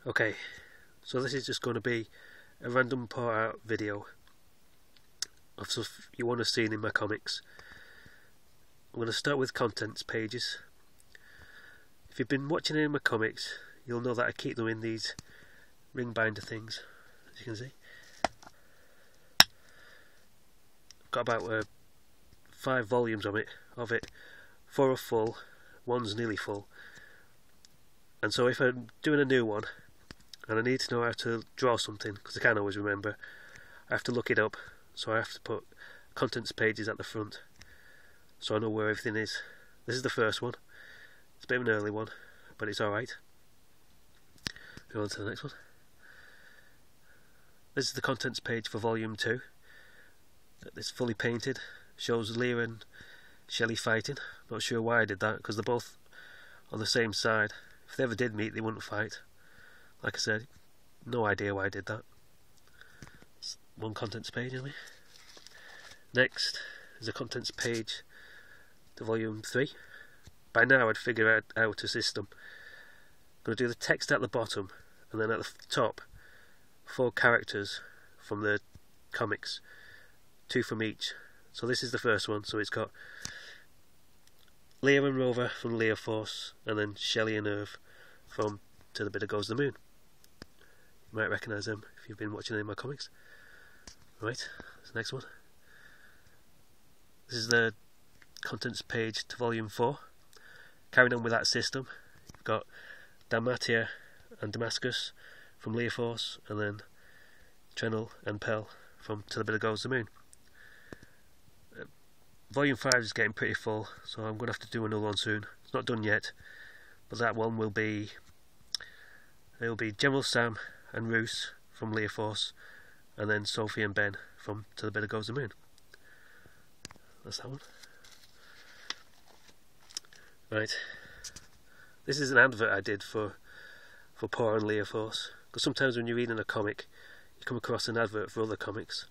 Okay, so this is just going to be a random pour out video of stuff you want to see in my comics. I'm going to start with contents pages. If you've been watching any of my comics, you'll know that I keep them in these ring binder things, as you can see. I've got about 5 volumes of it. 4 are full, 1's nearly full. And so if I'm doing a new one and I need to know how to draw something, because I can't always remember, I have to look it up, so I have to put contents pages at the front so I know where everything is. This is the first one. It's a bit of an early one, but it's alright. Go on to the next one. This is the contents page for volume 2. It's fully painted, shows Leah and Shelley fighting. Not sure why I did that, because they're both on the same side. If they ever did meet, they wouldn't fight. Like I said, no idea why I did that. It's one contents page, anyway. Next is a contents page to volume 3. By now I'd figure out a system. I'm going to do the text at the bottom, and then at the top 4 characters from the comics, 2 from each. So this is the first one, so it's got Leah and Rover from Leah Force, and then Shelley and Irv from To the Bit That Goes the Moon. You might recognise them if you've been watching any of my comics. Right, that's the next one. This is the contents page to volume 4. Carrying on with that system, you've got Dalmatia and Damascus from Leah Force, and then Trenel and Pell from To the Bit That Goes the Moon. Volume 5 is getting pretty full, so I'm going to have to do another one soon. It's not done yet, but that one will be General Sam and Roos from Leah Force, and then Sophie and Ben from To the Bit That Goes the Moon. That's that one. Right, this is an advert I did for P.A.W. and Leah Force, because sometimes when you're reading a comic you come across an advert for other comics,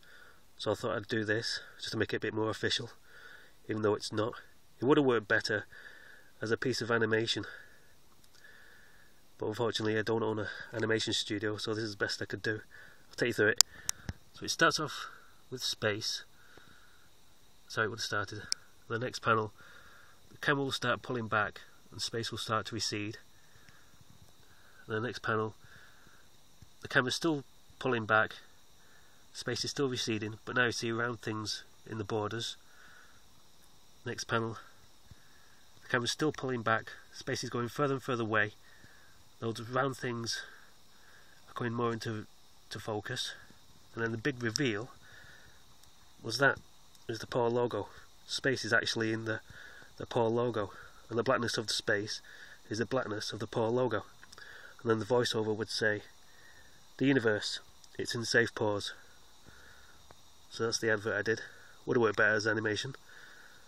so I thought I'd do this just to make it a bit more official, even though it's not. It would have worked better as a piece of animation, but unfortunately I don't own an animation studio, so this is the best I could do. I'll take you through it. So it starts off with space. Sorry, it would have started. The next panel, the camera will start pulling back and space will start to recede. And the next panel, the camera's still pulling back, space is still receding, but now you see round things in the borders. Next panel, the camera's still pulling back, space is going further and further away. Those round things are coming more into focus. And then the big reveal was the P.A.W. logo. Space is actually in the P.A.W. logo, and the blackness of the space is the blackness of the P.A.W. logo. And then the voiceover would say, "The universe, it's in safe pause." So that's the advert I did. Would have worked better as animation,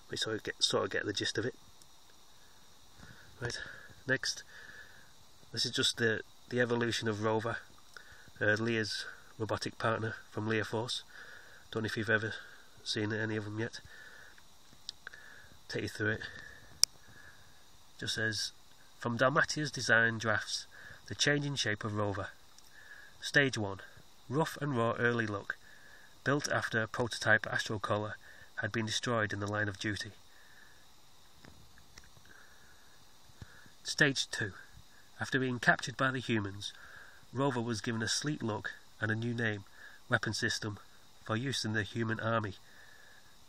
but you sort of get the gist of it. Right, next, this is just the evolution of Rover, Leah's robotic partner from Leah Force. Don't know if you've ever seen any of them yet. Take you through it. Just says, from Dalmatia's design drafts, the changing shape of Rover. Stage 1, rough and raw early look, built after a prototype Astrocolor had been destroyed in the line of duty. Stage 2, after being captured by the humans, Rover was given a sleek look and a new name, weapon system, for use in the human army.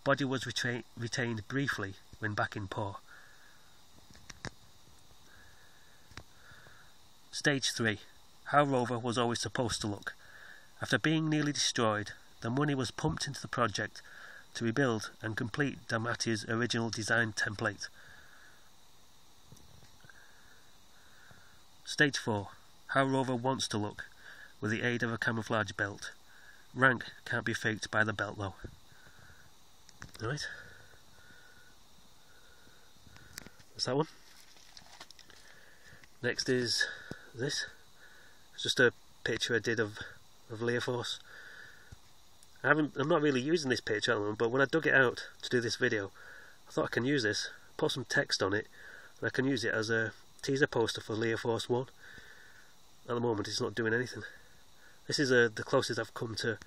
Body was retained briefly when back in P.A.W. Stage 3, how Rover was always supposed to look. After being nearly destroyed, the money was pumped into the project to rebuild and complete Dalmatia's original design template. Stage 4, how Rover wants to look, with the aid of a camouflage belt. Rank can't be faked by the belt though. Alright. That's that one. Next is this. It's just a picture I did of Leah Force. I'm not really using this picture at the moment, but when I dug it out to do this video, I thought I can use this, put some text on it, and I can use it as a teaser poster for Leah Force 1. at the moment it's not doing anything. This is the closest I've come to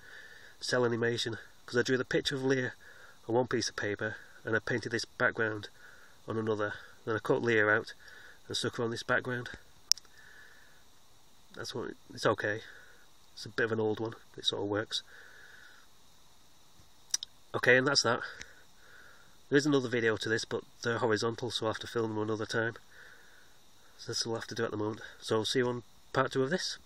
cell animation, because I drew the picture of Leah on one piece of paper and I painted this background on another. Then I cut Leah out and stuck her on this background. That's what it's okay. It's a bit of an old one, but it sort of works. Okay, and that's that. There is another video to this, but they're horizontal, so I'll have to film them another time. So this will have to do at the moment. So see you on part 2 of this.